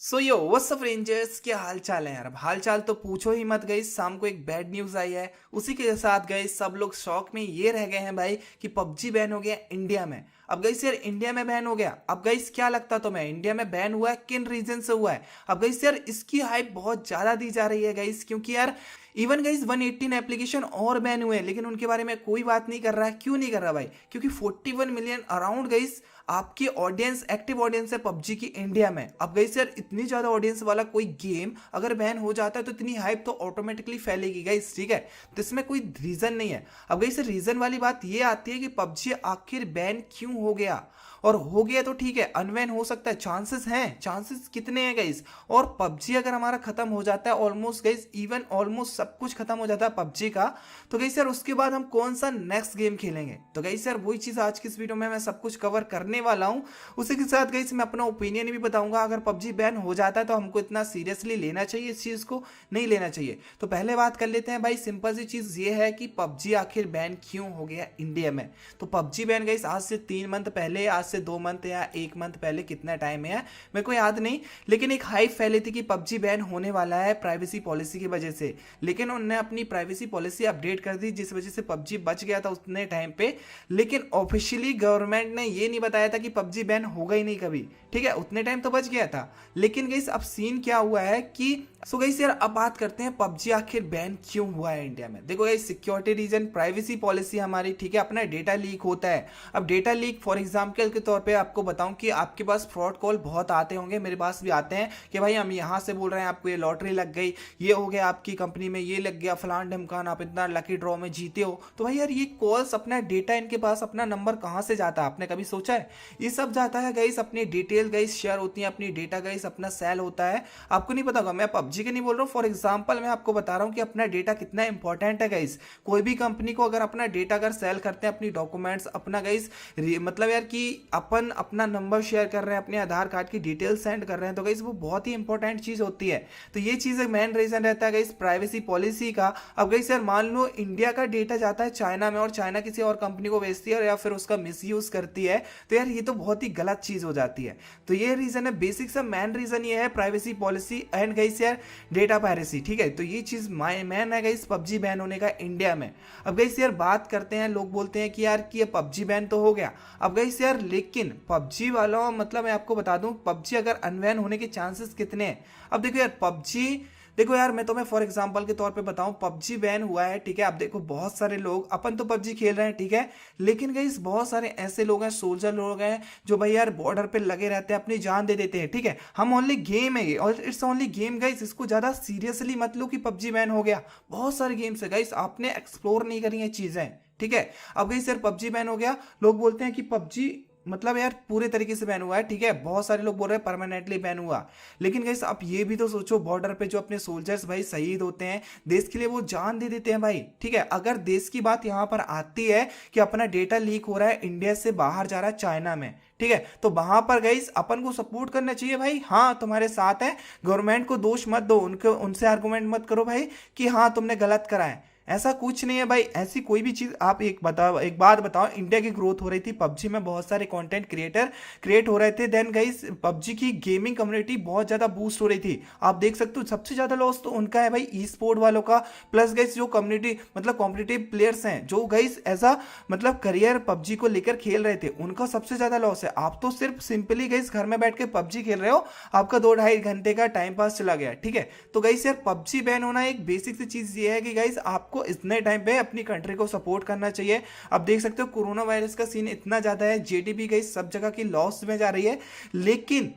सो यो WhatsApp rangers, क्या हाल चाल है यार। अब हाल चाल तो पूछो ही मत गई। शाम को एक बैड न्यूज आई है, उसी के साथ गई सब लोग शॉक में ये रह गए हैं भाई कि पबजी बैन हो गया इंडिया में। अब गई यार इंडिया में बैन हो गया। अब गई क्या लगता तुम्हें इंडिया में बैन हुआ है किन रीजन से हुआ है? अब गई यार इसकी हाइप बहुत ज्यादा दी जा रही है गाइस, क्योंकि यार इवन गाइस 118 एप्लीकेशन और बैन हुए हैं, लेकिन उनके बारे में कोई बात नहीं कर रहा है। क्यों नहीं कर रहा भाई? क्योंकि 41 मिलियन अराउंड गाइस आपकी ऑडियंस, एक्टिव ऑडियंस है पबजी की इंडिया में। अब गई सर इतनी ज्यादा ऑडियंस वाला कोई गेम अगर बैन हो जाता है तो इतनी हाइप तो ऑटोमेटिकली फैलेगी गाइस, ठीक है। तो इसमें कोई रीजन नहीं है। अब गई सर रीजन वाली बात ये आती है कि पबजी आखिर बैन क्यों हो गया, और हो गया तो ठीक है, अनबैन हो सकता है, चांसेस हैं। चांसेस कितने हैं गाइस? और पबजी अगर हमारा खत्म हो जाता है ऑलमोस्ट गाइस, इवन ऑलमोस्ट सब कुछ खत्म हो जाता है पबजी का, तो गाइस यार उसके बाद हम कौन सा नेक्स्ट गेम खेलेंगे? तो गाइस यार वही चीज आज की इस वीडियो में मैं सब कुछ कवर करने वाला हूं। उसी के साथ गाइस मैं अपना ओपिनियन भी बताऊंगा, अगर पबजी बैन हो जाता है तो हमको इतना सीरियसली लेना चाहिए इस चीज को, नहीं लेना चाहिए। तो पहले बात कर लेते हैं भाई, सिंपल सी चीज ये है कि पबजी आखिर बैन क्यों हो गया इंडिया में। तो पबजी बैन गाइस आज से 3 मंथ पहले, आज से 2 मंथ या 1 मंथ पहले, कितना टाइम है मेरे को याद नहीं, लेकिन एक हाइप फैली थी कि पबजी बैन होने वाला है प्राइवेसी पॉलिसी की वजह से। लेकिन उन्होंने अपनी प्राइवेसी पॉलिसी अपडेट कर दी, जिस वजह से पबजी बच गया था उतने टाइम पे। लेकिन ऑफिशियली गवर्नमेंट ने ये नहीं बताया था कि पबजी बैन होगा ही नहीं कभी, ठीक है। उतने टाइम तो बच गया था। लेकिन गाइस अब सीन क्या हुआ है कि सो गाइस यार अब बात करते हैं पबजी आखिर बैन क्यों हुआ है इंडिया में। देखो guys security reason, privacy policy हमारी, ठीक है, अपना डेटा लीक होता है। अब डेटा लीक फॉर एग्जांपल के तौर पे आपको बताऊं कि आपके पास फ्रॉड कॉल बहुत आते होंगे, मेरे पास भी आते हैं कि भाई हम यहाँ से बोल रहे हैं आपको ये लॉटरी लग गई, ये हो गया आपकी कंपनी में, ये लग गया फलान ढमकान, आप इतना लकी ड्रॉ में जीते हो। तो भाई यार ये कॉल्स, अपना डेटा, इनके पास अपना नंबर कहाँ से जाता है? आपने कभी सोचा है? ये सब जाता है गाइस, अपनी डिटेल गाइस शेयर होती है, अपनी डेटा गाइस अपना सेल होता है। आपको नहीं पता होगा, मैं पबजी के नहीं बोल रहा हूँ, फॉर एग्जाम्पल मैं आपको बता रहा हूँ कि अपना डेटा कितना इंपॉर्टेंट है गाइस। कोई भी कंपनी को अगर अपना डेटा अगर सेल करते हैं, अपनी डॉक्यूमेंट्स अपना गाइस, मतलब यार कि अपन अपना नंबर शेयर कर रहे हैं, अपने आधार कार्ड की डिटेल सेंड कर रहे हैं, तो गाइस वो बहुत ही इंपॉर्टेंट चीज होती है। तो ये चीज मेन रीजन रहता है गाइस प्राइवेसी पॉलिसी का। अब गाइस यार मान लो इंडिया का डेटा जाता है चाइना में और चाइना किसी और कंपनी को बेचती है या फिर उसका मिसयूज करती है, तो यार ये तो बहुत ही गलत चीज हो जाती है। तो ये रीजन है, बेसिक सा मेन रीजन ये है, प्राइवेसी पॉलिसी एंड गाइस यार डेटा पायरेसी, ठीक है। तो ये चीज मेन है गाइस पबजी बैन होने का इंडिया में। अब गाइस यार बात करते हैं, लोग बोलते हैं कि यार कि ये पबजी बैन तो हो गया। अब गाइस यार लेकिन पबजी वालों, मतलब मैं आपको बता दूं पबजी अगर अनबैन होने के चांसेस कितने हैं। अब देखो यार पबजी, देखो यार मैं तुम्हें फॉर एग्जांपल के तौर पे बताऊं, पबजी बैन हुआ है, ठीक है। अब देखो बहुत सारे लोग, अपन तो पबजी खेल रहे हैं, ठीक है, लेकिन गाइस बहुत सारे ऐसे लोग हैं, सोल्जर लोग हैं, जो भाई यार बॉर्डर पे लगे रहते हैं, अपनी जान दे देते हैं, ठीक है। हम ओनली गेम है ये, और इट्स ओनली गेम गाइस, इसको ज्यादा सीरियसली मत लो कि पबजी बैन हो गया। बहुत सारे गेम्स है गाइस, आपने एक्सप्लोर नहीं करी है चीजें, ठीक है। अब गाइस यार पबजी बैन हो गया, लोग बोलते हैं कि पबजी मतलब यार पूरे तरीके से बैन हुआ है, ठीक है। बहुत सारे लोग बोल रहे हैं परमानेंटली बैन हुआ। लेकिन गाइस आप ये भी तो सोचो, बॉर्डर पे जो अपने सोल्जर्स भाई शहीद होते हैं देश के लिए, वो जान दे देते हैं भाई, ठीक है। अगर देश की बात यहाँ पर आती है कि अपना डेटा लीक हो रहा है, इंडिया से बाहर जा रहा है चाइना में, ठीक है, तो वहां पर गाइस अपन को सपोर्ट करना चाहिए भाई। हाँ तुम्हारे साथ है, गवर्नमेंट को दोष मत दो, उनको उनसे आर्गुमेंट मत करो भाई कि हाँ तुमने गलत करा है। ऐसा कुछ नहीं है भाई, ऐसी कोई भी चीज आप एक बताओ, एक बात बताओ, इंडिया की ग्रोथ हो रही थी पबजी में, बहुत सारे कंटेंट क्रिएटर क्रिएट हो रहे थे, देन गाइस पबजी की गेमिंग कम्युनिटी बहुत ज्यादा बूस्ट हो रही थी। आप देख सकते हो सबसे ज्यादा लॉस तो उनका है भाई, ई स्पोर्ट वालों का, प्लस गाइस जो कम्युनिटी मतलब कॉम्पिटिटिव प्लेयर्स हैं, जो गाइस ऐसा मतलब करियर पबजी को लेकर खेल रहे थे, उनका सबसे ज्यादा लॉस है। आप तो सिर्फ सिंपली गाइस घर में बैठ के पबजी खेल रहे हो, आपका 2-2.5 घंटे का टाइम पास चला गया, ठीक है। तो गाइस यार पबजी बैन होना एक बेसिक सी चीज ये है कि गाइस आपको इतने टाइम पे अपनी कंट्री को सपोर्ट करना चाहिए। अब देख सकते हो कोरोना वायरस का सीन इतना ज्यादा है, जीडीपी गई सब जगह की लॉस में जा रही है, लेकिन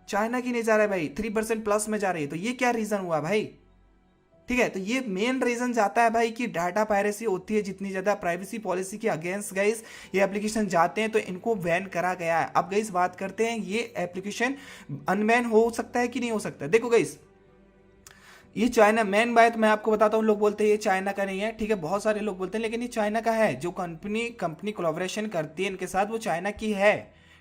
चाइना की नहीं जा रहा है भाई, 3% प्लस में जा रही है। तो ये क्या रीजन हुआ भाई? ठीक है, तो ये मेन रीजन जाता है भाई कि डाटा पायरेसी होती है, जितनी ज्यादा प्राइवेसी पॉलिसी के अगेंस्ट गाइस ये एप्लीकेशन जाते हैं तो इनको बैन करा गया है। अब गाइस बात करते हैं, ये एप्लीकेशन अनबैन हो सकता है कि नहीं हो सकता है? देखो गाइस ये चाइना, मेन बात मैं आपको बताता हूँ, लोग बोलते हैं ये चाइना का नहीं है, ठीक है, बहुत सारे लोग बोलते हैं, लेकिन ये चाइना का है। जो कंपनी कंपनी कोलैबोरेशन करती है इनके साथ, वो चाइना की है,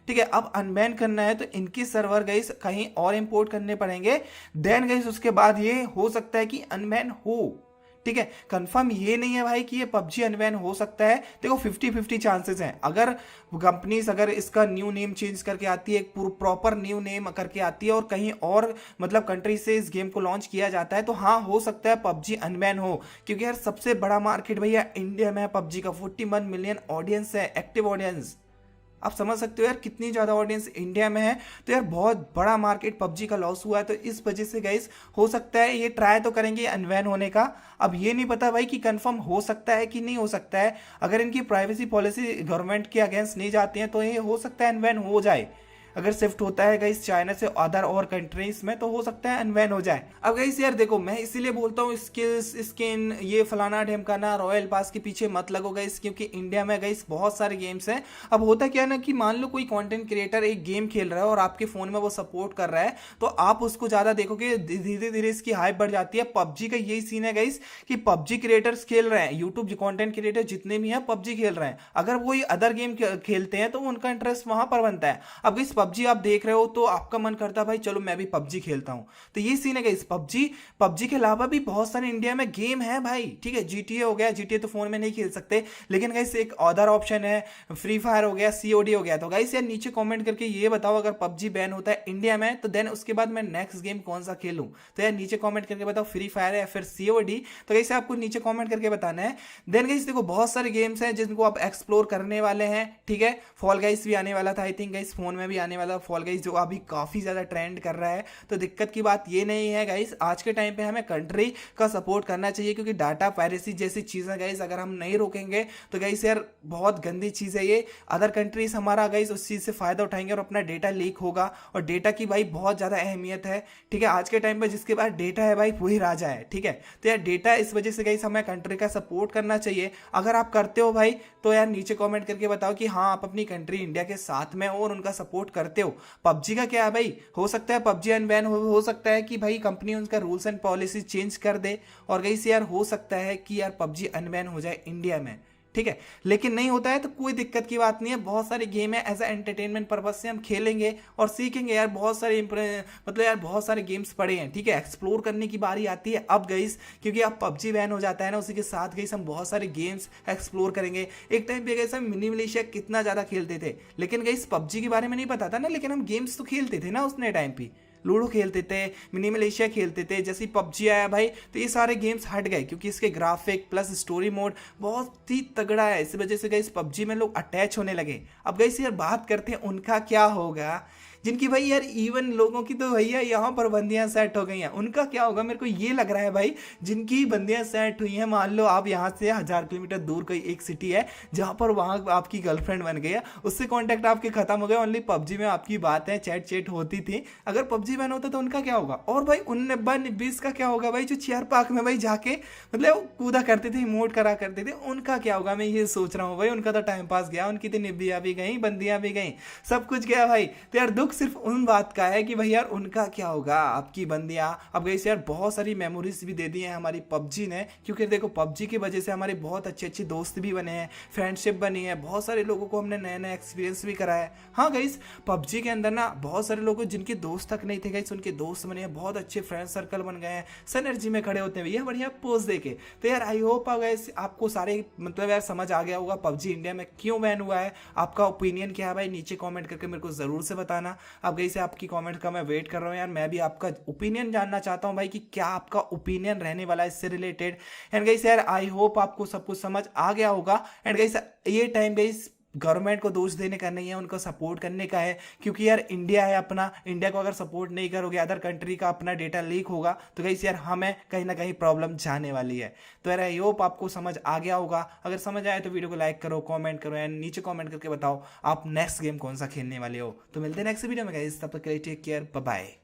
ठीक है। अब अनबैन करना है तो इनकी सर्वर गाइस कहीं और इंपोर्ट करने पड़ेंगे, देन गाइस उसके बाद ये हो सकता है कि अनबैन हो, ठीक है, कंफर्म ये नहीं है भाई कि ये पबजी अनबैन हो सकता है। देखो 50-50 चांसेस हैं। अगर कंपनीज अगर इसका न्यू नेम चेंज करके आती है, एक प्रॉपर न्यू नेम करके आती है और कहीं और मतलब कंट्री से इस गेम को लॉन्च किया जाता है, तो हाँ हो सकता है पबजी अनबैन हो। क्योंकि यार सबसे बड़ा मार्केट भैया इंडिया में है पबजी का, 41 मिलियन ऑडियंस है, एक्टिव ऑडियंस। आप समझ सकते हो यार कितनी ज़्यादा ऑडियंस इंडिया में है। तो यार बहुत बड़ा मार्केट पबजी का लॉस हुआ है, तो इस वजह से गाइस हो सकता है ये ट्राई तो करेंगे अनबैन होने का। अब ये नहीं पता भाई कि कंफर्म हो सकता है कि नहीं हो सकता है। अगर इनकी प्राइवेसी पॉलिसी गवर्नमेंट के अगेंस्ट नहीं जाती है तो ये हो सकता है अनबैन हो जाए। अगर शिफ्ट होता है गाइस चाइना से अदर और कंट्रीज में तो हो सकता है अनबैन हो जाए। अब गाइस यार देखो मैं इसीलिए बोलता हूँ स्किल्स स्किन ये फलाना ढिमकाना रॉयल पास के पीछे मत लगो गाइस, क्योंकि इंडिया में गाइस बहुत सारे गेम्स हैं। अब होता क्या है ना कि मान लो कोई कंटेंट क्रिएटर एक गेम खेल रहा है और आपके फोन में वो सपोर्ट कर रहा है, तो आप उसको ज्यादा देखोगे, धीरे धीरे इसकी हाइप बढ़ जाती है। पबजी का यही सीन है गाइस कि पबजी क्रिएटर्स खेल रहे हैं, यूट्यूब कंटेंट क्रिएटर जितने भी हैं पबजी खेल रहे हैं। अगर कोई अदर गेम खेलते हैं तो उनका इंटरेस्ट वहां पर बनता है। अब गाइस पबजी आप देख रहे हो तो आपका मन करता है भाई चलो मैं भी पबजी खेलता हूं। तो ये सीन है गाइस, पबजी के अलावा भी बहुत सारे इंडिया में गेम है भाई। ठीक है, जीटीए हो गया, जीटीए तो फोन में नहीं खेल सकते, लेकिन गाइस एक अदर ऑप्शन है, फ्री फायर हो गया, सीओडी हो गया। तो गाइस यार नीचे कमेंट करके ये बताओ अगर पबजी बैन होता है इंडिया में तो देन उसके बाद मैं नेक्स्ट गेम कौन सा खेलूं। तो यार नीचे कमेंट करके बताओ फ्री फायर है या फिर सीओडी। तो गाइस आपको नीचे कमेंट करके बताना है। देन गाइस देखो बहुत सारे गेम्स हैं जिनको आप एक्सप्लोर करने वाले हैं। ठीक है, फॉल गाइस भी आने वाला था, आई थिंक गाइस फोन में भी आने वाला फॉल गाइस, जो अभी काफी ज्यादा ट्रेंड कर रहा है। तो दिक्कत की बात ये नहीं है गाइस, आज के टाइम पे हमें कंट्री का सपोर्ट करना चाहिए, क्योंकि डाटा पायरेसी जैसी चीजें गाइस अगर हम नहीं रोकेंगे तो गाइस यार बहुत गंदी चीज है ये। अदर कंट्रीज हमारा गाइस उस चीज से फायदा उठाएंगे और अपना डेटा लीक होगा, और डेटा की भाई बहुत ज्यादा अहमियत है। ठीक है, आज के टाइम पे जिसके पास डेटा है भाई वही राजा है। ठीक है, तो यार डेटा इस वजह से गाइस हमें कंट्री का सपोर्ट करना चाहिए। अगर आप करते हो भाई तो यार नीचे कमेंट करके बताओ कि हाँ आप अपनी कंट्री इंडिया के साथ में हो और उनका सपोर्ट करते हो। पबजी का क्या है भाई, हो सकता है पबजी अनबैन हो सकता है कि भाई कंपनी उनका रूल्स एंड पॉलिसी चेंज कर दे, और गाइस यार हो सकता है कि यार पबजी अनबैन हो जाए इंडिया में। ठीक है, लेकिन नहीं होता है तो कोई दिक्कत की बात नहीं है। बहुत सारे गेम है एज ए एंटरटेनमेंट पर्पज से हम खेलेंगे और सीखेंगे यार। बहुत सारे मतलब यार बहुत सारे गेम्स पड़े हैं। ठीक है, एक्सप्लोर करने की बारी आती है अब गाइस, क्योंकि अब पबजी बैन हो जाता है ना, उसी के साथ गाइस हम बहुत सारे गेम्स एक्सप्लोर करेंगे। एक टाइम पे गाइस हम मिनी मिलिशिया कितना ज्यादा खेलते थे, लेकिन गाइस पबजी के बारे में नहीं पता था ना, लेकिन हम गेम्स तो खेलते थे ना उसने टाइम पे। लूडो खेलते थे, मिनी मलेशिया खेलते थे, जैसे पबजी आया भाई तो ये सारे गेम्स हट गए, क्योंकि इसके ग्राफिक प्लस स्टोरी मोड बहुत ही तगड़ा है। इस वजह से गाइस पबजी में लोग अटैच होने लगे। अब गाइस यार बात करते हैं उनका क्या होगा जिनकी भाई यार इवन लोगों की तो भैया यहाँ पर बंदियां सेट हो गई हैं, उनका क्या होगा। मेरे को ये लग रहा है भाई जिनकी बंदियां सेट हुई हैं, मान लो आप यहाँ से 1000 किलोमीटर दूर कोई एक सिटी है जहाँ पर वहाँ आपकी गर्लफ्रेंड बन गई है, उससे कांटेक्ट आपके खत्म हो गए, ओनली पबजी में आपकी बात है, चैट चैट होती थी। अगर पबजी बैन होता तो उनका क्या होगा। और भाई 19-20 का क्या होगा भाई, जो चेयर पार्क में भाई जाके मतलब कूदा करते थे, इमोट करा करते थे, उनका क्या होगा। मैं ये सोच रहा हूँ भाई, उनका तो टाइम पास गया, उनकी तो निब्बियाँ भी गई, बंदियाँ भी गई, सब कुछ गया भाई। तो यार दुख सिर्फ उन बात का है कि भाई यार उनका क्या होगा, आपकी बंदियां। अब गई यार बहुत सारी मेमोरीज भी दे दी हैं हमारी पबजी ने, क्योंकि देखो पबजी की वजह से हमारे बहुत अच्छे अच्छे दोस्त भी बने हैं, फ्रेंडशिप बनी है, बहुत सारे लोगों को हमने नए नए एक्सपीरियंस भी कराया है। हाँ गाइस पबजी के अंदर ना बहुत सारे लोग जिनके दोस्त तक नहीं थे गाइस, उनके दोस्त बने हैं, बहुत अच्छे फ्रेंड सर्कल बन गए हैं, सनर्जी में खड़े होते हैं भैया बढ़िया पोज देके। तो यार आई होप गाइस आपको सारे मतलब यार समझ आ गया होगा पबजी इंडिया में क्यों बैन हुआ है। आपका ओपिनियन क्या है भाई नीचे कॉमेंट करके मेरे को जरूर से बताना। अब गई से आपकी कमेंट का मैं वेट कर रहा हूँ यार, मैं भी आपका ओपिनियन जानना चाहता हूँ भाई कि क्या आपका ओपिनियन रहने वाला है इससे रिलेटेड। एंड गाइस यार आई होप आपको सब कुछ समझ आ गया होगा। एंड गाइस ये टाइम गाइस गवर्नमेंट को दोष देने का नहीं है, उनको सपोर्ट करने का है, क्योंकि यार इंडिया है अपना, इंडिया को अगर सपोर्ट नहीं करोगे अदर कंट्री का अपना डेटा लीक होगा तो गाइस यार हमें कहीं ना कहीं प्रॉब्लम जाने वाली है। तो यार आई होप आपको समझ आ गया होगा। अगर समझ आए तो वीडियो को लाइक करो, कमेंट करो एंड नीचे कमेंट करके बताओ आप नेक्स्ट गेम कौन सा खेलने वाले हो। तो मिलते हैं नेक्स्ट वीडियो में गाइस, तब तक के लिए टेक केयर, बाय बाय।